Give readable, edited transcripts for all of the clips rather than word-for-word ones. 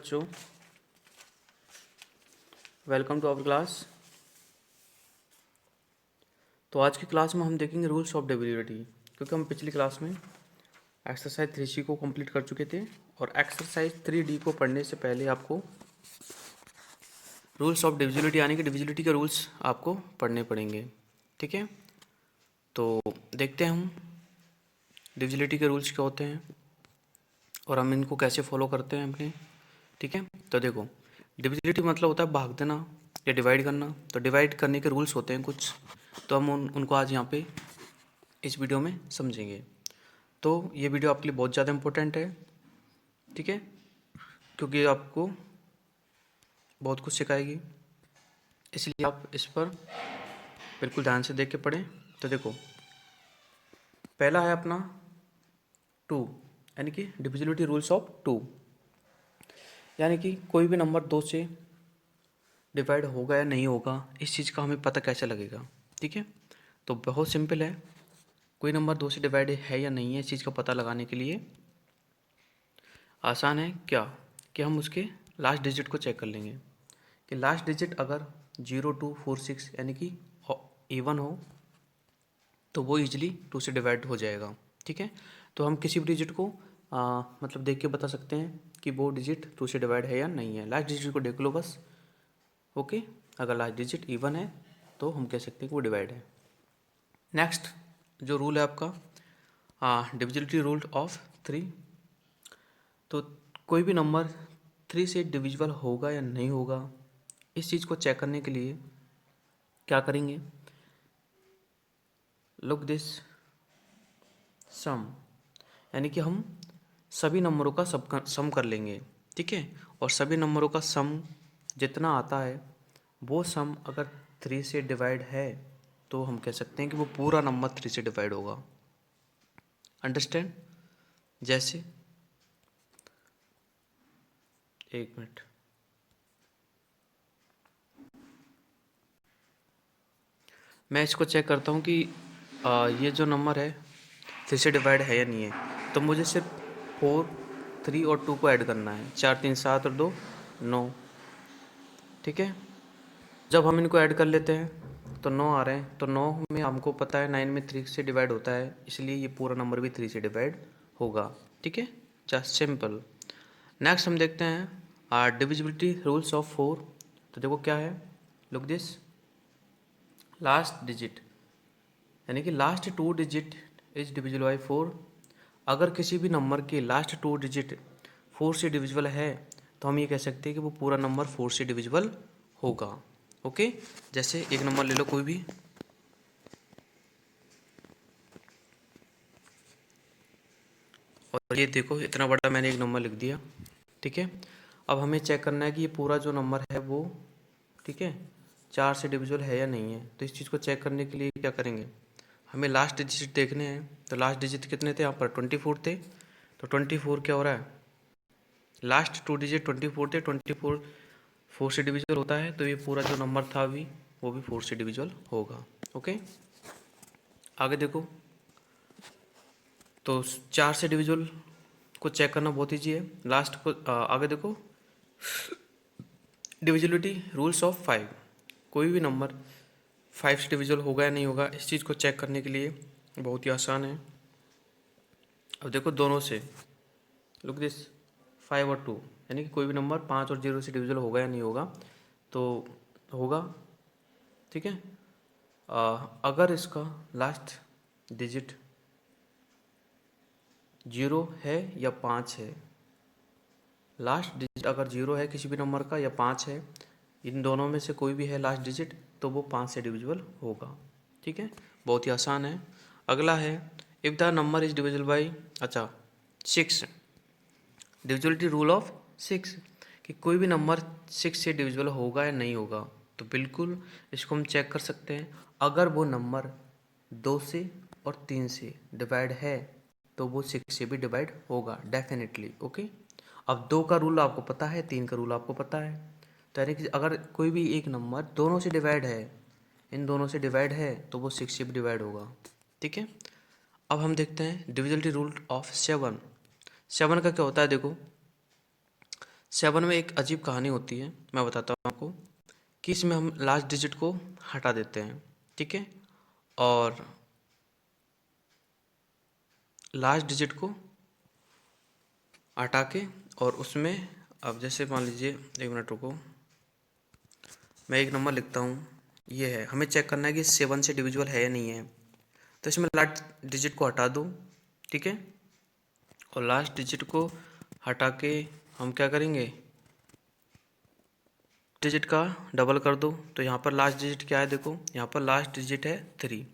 बच्चों, welcome to our class. तो आज की क्लास में हम देखेंगे रूल्स ऑफ डिविजिबिलिटी, क्योंकि हम पिछली क्लास में एक्सरसाइज 3C को कंप्लीट कर चुके थे और एक्सरसाइज 3D को पढ़ने से पहले आपको रूल्स ऑफ डिविजिबिलिटी यानी कि डिविजिबिलिटी के रूल्स आपको पढ़ने पड़ेंगे। ठीक है, तो देखते हैं हम डिविजिबिलिटी के रूल्स क्या होते हैं और हम इनको कैसे फॉलो करते हैं अपने। ठीक है, तो देखो, डिविजिबिलिटी मतलब होता है भाग देना या डिवाइड करना। तो डिवाइड करने के रूल्स होते हैं कुछ, तो हम उनको आज यहाँ पे इस वीडियो में समझेंगे। तो ये वीडियो आपके लिए बहुत ज़्यादा इम्पोर्टेंट है, ठीक है, क्योंकि ये आपको बहुत कुछ सिखाएगी, इसलिए आप इस पर बिल्कुल ध्यान से देख के पढ़ें। तो देखो, पहला है अपना 2, यानी कि डिविजिबिलिटी रूल्स ऑफ 2, यानी कि कोई भी नंबर 2 से डिवाइड होगा या नहीं होगा, इस चीज़ का हमें पता कैसे लगेगा। ठीक है, तो बहुत सिंपल है, कोई नंबर 2 से डिवाइड है या नहीं है, इस चीज़ का पता लगाने के लिए आसान है क्या कि हम उसके लास्ट डिजिट को चेक कर लेंगे कि लास्ट डिजिट अगर 0246 यानी कि इवन हो तो वो ईजिली 2 से डिवाइड हो जाएगा। ठीक है, तो हम किसी भी डिजिट को मतलब देख के बता सकते हैं कि वो डिजिट 2 से डिवाइड है या नहीं है। लास्ट डिजिट को देख लो बस। ओके, अगर लास्ट डिजिट इवन है तो हम कह सकते हैं कि वो डिवाइड है। नेक्स्ट जो रूल है आपका डिविजिबिलिटी रूल ऑफ 3, तो कोई भी नंबर 3 से डिविजिबल होगा या नहीं होगा, इस चीज़ को चेक करने के लिए क्या करेंगे, लुक दिस सम, यानी कि हम सभी नंबरों का सम कर लेंगे। ठीक है, और सभी नंबरों का सम जितना आता है वो सम अगर 3 से डिवाइड है तो हम कह सकते हैं कि वो पूरा नंबर 3 से डिवाइड होगा। अंडरस्टैंड? जैसे एक मिनट, मैं इसको चेक करता हूँ कि ये जो नंबर है 3 से डिवाइड है या नहीं है। तो मुझे सिर्फ 4, 3 और 2 को ऐड करना है। 4 3 7 और 2 9। ठीक है, जब हम इनको ऐड कर लेते हैं तो 9 आ रहे हैं। तो 9 में हमको पता है 9 में 3 से डिवाइड होता है, इसलिए ये पूरा नंबर भी 3 से डिवाइड होगा। ठीक है, जस्ट सिंपल। नेक्स्ट हम देखते हैं डिविजिबिलिटी रूल्स ऑफ 4। तो देखो क्या है, लुक दिस, लास्ट डिजिट यानी कि last 2 digit is divisible by 4। अगर किसी भी नंबर के लास्ट 2 डिजिट 4 से डिविजिबल है तो हम ये कह सकते हैं कि वो पूरा नंबर 4 से डिविजिबल होगा। ओके, जैसे एक नंबर ले लो कोई भी, और ये देखो इतना बड़ा मैंने एक नंबर लिख दिया। ठीक है, अब हमें चेक करना है कि ये पूरा जो नंबर है वो, ठीक है, 4 से डिविजिबल है या नहीं है। तो इस चीज़ को चेक करने के लिए क्या करेंगे, हमें लास्ट डिजिट देखने हैं। तो लास्ट डिजिट कितने थे यहाँ पर, 24 थे। तो 24 क्या हो रहा है, लास्ट 2 डिजिट 24 थे। 24 4 से डिविजिबल होता है, तो ये पूरा जो नंबर था अभी वो भी 4 से डिविजिबल होगा। ओके, आगे देखो, तो 4 से डिविजिबल को चेक करना बहुत ईजी है। लास्ट को आगे देखो, डिविजिबिलिटी रूल्स ऑफ 5, कोई भी नंबर 5 से डिविजिबल होगा या नहीं होगा, इस चीज़ को चेक करने के लिए बहुत ही आसान है। अब देखो दोनों से, लुक दिस 5 और 2, यानी कि कोई भी नंबर 5 और 0 से डिविजिबल होगा या नहीं होगा, तो होगा। ठीक है, अगर इसका लास्ट डिजिट 0 है या 5 है, लास्ट डिजिट अगर 0 है किसी भी नंबर का या 5 है, इन दोनों में से कोई भी है लास्ट डिजिट, तो वो 5 से डिविजिबल होगा। ठीक है, बहुत ही आसान है। अगला है if the number is divisible by 6, divisibility rule of 6, कि कोई भी नंबर 6 से डिविजिबल होगा या नहीं होगा। तो बिल्कुल इसको हम चेक कर सकते हैं, अगर वो नंबर 2 से और 3 से डिवाइड है तो वो 6 से भी डिवाइड होगा डेफिनेटली। ओके, अब 2 का रूल आपको पता है, 3 का रूल आपको पता है, तो यानी कि अगर कोई भी एक नंबर दोनों से डिवाइड है, इन दोनों से डिवाइड है, तो वो 6 से भी डिवाइड होगा। ठीक है, अब हम देखते हैं डिविजिबिलिटी रूल ऑफ 7। 7 का क्या होता है, देखो 7 में एक अजीब कहानी होती है, मैं बताता हूँ आपको कि इसमें हम लास्ट डिजिट को हटा देते हैं, ठीक है, और लास्ट डिजिट को हटा के और उसमें अब जैसे मान लीजिए, 1 मिनट रुको, मैं एक नंबर लिखता हूँ, ये है, हमें चेक करना है कि 7 से डिविजिबल है या नहीं है। तो इसमें लास्ट डिजिट को हटा दो, ठीक है, और लास्ट डिजिट को हटा के हम क्या करेंगे, डिजिट का डबल कर दो। तो यहाँ पर लास्ट डिजिट क्या है, देखो यहाँ पर लास्ट डिजिट है 3,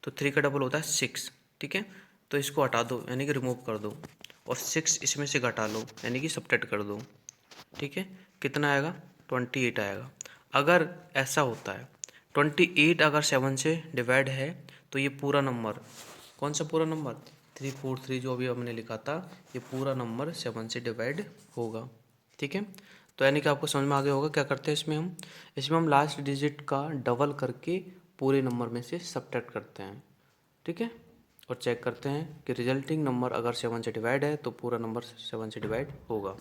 तो 3 का डबल होता है 6, ठीक है। तो इसको हटा दो यानी कि रिमूव कर दो, और 6 इसमें से घटा लो यानी कि सबट्रैक्ट कर दो, ठीक है। कितना आएगा, 28 आएगा। अगर ऐसा होता है 28 अगर 7 से डिवाइड है तो ये पूरा नंबर, कौन सा पूरा नंबर, 343 जो अभी हमने लिखा था, ये पूरा नंबर 7 से डिवाइड होगा, ठीक है। तो यानी कि आपको समझ में आ गया होगा क्या करते हैं इसमें हम लास्ट डिजिट का डबल करके पूरे नंबर में से सबट्रैक्ट करते हैं, ठीक है, और चेक करते हैं कि रिजल्टिंग नंबर अगर 7 से डिवाइड है तो पूरा नंबर 7 से डिवाइड होगा।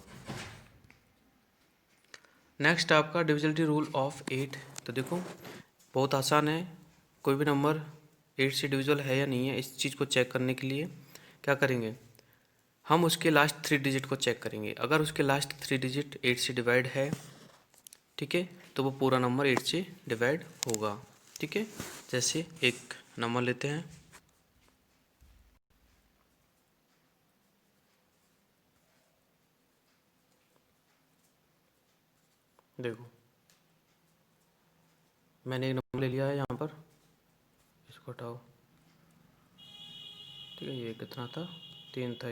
नेक्स्ट आपका डिविजिबिलिटी रूल ऑफ 8। तो देखो बहुत आसान है, कोई भी नंबर 8 से डिविजिबल है या नहीं है, इस चीज़ को चेक करने के लिए क्या करेंगे, हम उसके लास्ट 3 डिजिट को चेक करेंगे। अगर उसके लास्ट 3 डिजिट 8 से डिवाइड है, ठीक है, तो वो पूरा नंबर 8 से डिवाइड होगा, ठीक है। जैसे एक नंबर लेते हैं, देखो मैंने एक नंबर ले लिया है यहाँ पर, इसको हटाओ, ठीक है, ये कितना था, 3 था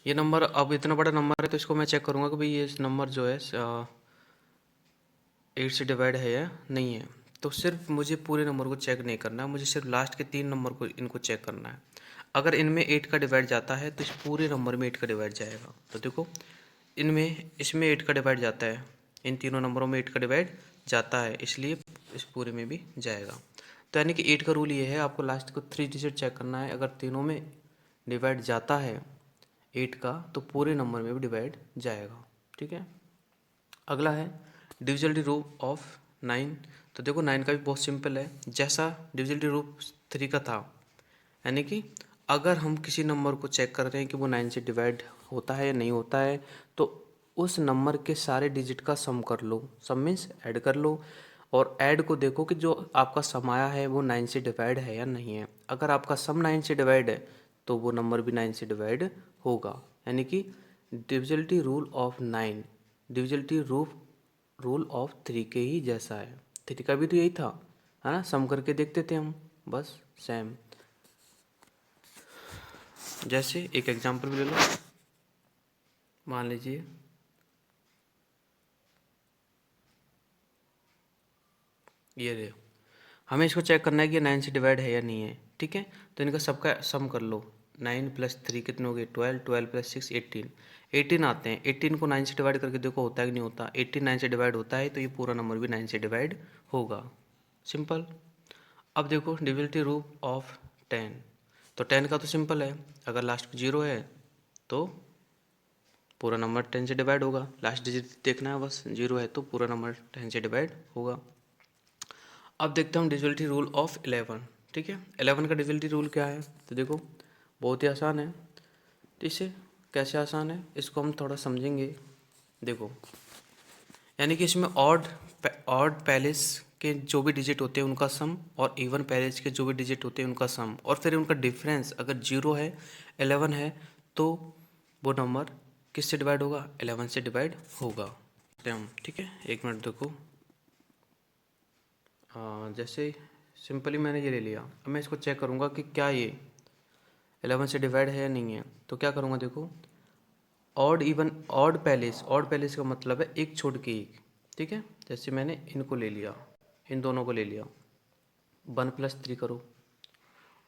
ये नंबर। अब इतना बड़ा नंबर है तो इसको मैं चेक करूँगा कि भाई ये नंबर जो है 8 से डिवाइड है या नहीं है। तो सिर्फ मुझे पूरे नंबर को चेक नहीं करना है, मुझे सिर्फ लास्ट के 3 नंबर को इनको चेक करना है। अगर इनमें 8 का डिवाइड जाता है तो इस पूरे नंबर में 8 का डिवाइड जाएगा। तो देखो इसमें 8 का डिवाइड जाता है, इन तीनों नंबरों में 8 का डिवाइड जाता है, इसलिए इस पूरे में भी जाएगा। तो यानी कि 8 का रूल ये है, आपको लास्ट को 3 डिजिट चेक करना है, अगर तीनों में डिवाइड जाता है 8 का तो पूरे नंबर में भी डिवाइड जाएगा, ठीक है। अगला है डिविजिबिलिटी रूल ऑफ 9। तो देखो 9 का भी बहुत सिंपल है, जैसा डिविजिबिलिटी रूल 3 का था, यानी कि अगर हम किसी नंबर को चेक कर रहे हैं कि वो 9 से डिवाइड होता है या नहीं होता है, तो उस नंबर के सारे डिजिट का सम कर लो, सम मीन्स ऐड कर लो, और ऐड को देखो कि जो आपका सम आया है वो 9 से डिवाइड है या नहीं है। अगर आपका सम 9 से डिवाइड है तो वो नंबर भी 9 से डिवाइड होगा, यानी कि divisibility rule of 9 divisibility rule of 3 के ही जैसा है। 3 का भी तो यही था, है ना, सम करके देखते थे हम, बस सेम। जैसे एक एग्जांपल भी ले लो, मान लीजिए ये देखो, हमें इसको चेक करना है कि ये 9 से डिवाइड है या नहीं है, ठीक है। तो इनका सबका सम कर लो, 9 + 3 कितने हो गए, 12, 12 + 6 18, 18 आते हैं। 18 को 9 से डिवाइड करके देखो होता है कि नहीं होता, 18 9 से डिवाइड होता है, तो ये पूरा नंबर भी 9 से डिवाइड होगा, सिंपल। अब देखो डिविजिबिलिटी रूल ऑफ 10। तो 10 का तो सिंपल है, अगर लास्ट 0 है तो पूरा नंबर 10 से डिवाइड होगा, लास्ट डिजिट देखना है बस, 0 है तो पूरा नंबर 10 से डिवाइड होगा। अब देखते हैं हम डिविजिबिलिटी रूल ऑफ 11, ठीक है। 11 का डिविजिबिलिटी रूल क्या है, तो देखो बहुत ही आसान है। तो इसे कैसे आसान है, इसको हम थोड़ा समझेंगे। देखो यानी कि इसमें ऑड पैलेस के जो भी डिजिट होते हैं उनका सम, और इवन पैलेस के जो भी डिजिट होते हैं उनका सम, और फिर उनका डिफरेंस अगर 0 है 11 है तो वो नंबर किससे डिवाइड होगा, 11 से डिवाइड होगा। ठीक है, 1 मिनट देखो, जैसे सिंपली मैंने ये ले लिया, अब मैं इसको चेक करूँगा कि क्या ये 11 से डिवाइड है या नहीं है। तो क्या करूँगा, देखो ऑड पैलेस का मतलब है एक छोड़ के एक, ठीक है। जैसे मैंने इनको ले लिया, इन दोनों को ले लिया, 1 + 3 करो,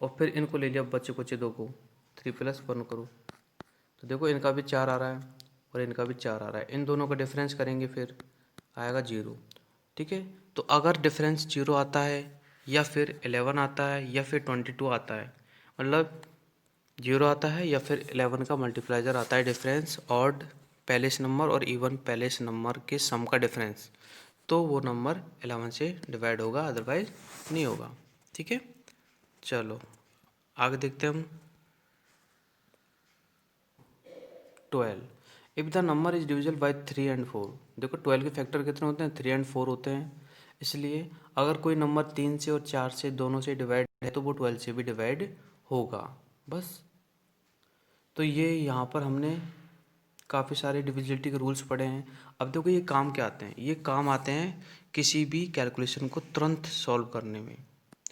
और फिर इनको ले लिया बच्चे कुचे दो को, 3 + 1 करो। तो देखो इनका भी 4 आ रहा है और इनका भी 4 आ रहा है, इन दोनों का डिफरेंस करेंगे फिर आएगा 0, ठीक है। तो अगर डिफरेंस 0 आता है या फिर 11 आता है या फिर 22 आता है, मतलब 0 आता है या फिर 11 का मल्टीप्लाइजर आता है डिफरेंस ऑड पहले नंबर और इवन पहले नंबर के सम का डिफरेंस, तो वो नंबर 11 से डिवाइड होगा, अदरवाइज नहीं होगा। ठीक है, चलो आगे देखते हैं हम। 12, if the number is divisible by 3 and 4। देखो 12 के फैक्टर कितने होते हैं, 3 and 4 होते हैं। इसलिए अगर कोई नंबर 3 से और 4 से दोनों से डिवाइड है तो वो 12 से भी डिवाइड होगा, बस। तो ये यहाँ पर हमने काफ़ी सारे डिविजिबिलिटी के रूल्स पढ़े हैं। अब देखो ये काम क्या आते हैं, ये काम आते हैं किसी भी कैलकुलेशन को तुरंत सॉल्व करने में,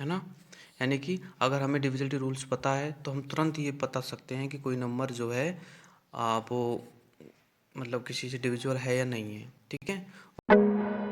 है ना। यानी कि अगर हमें डिविजिबिलिटी रूल्स पता है तो हम तुरंत ये बता सकते हैं कि कोई नंबर जो है वो मतलब किसी से डिविजिबल है या नहीं है। ठीक है।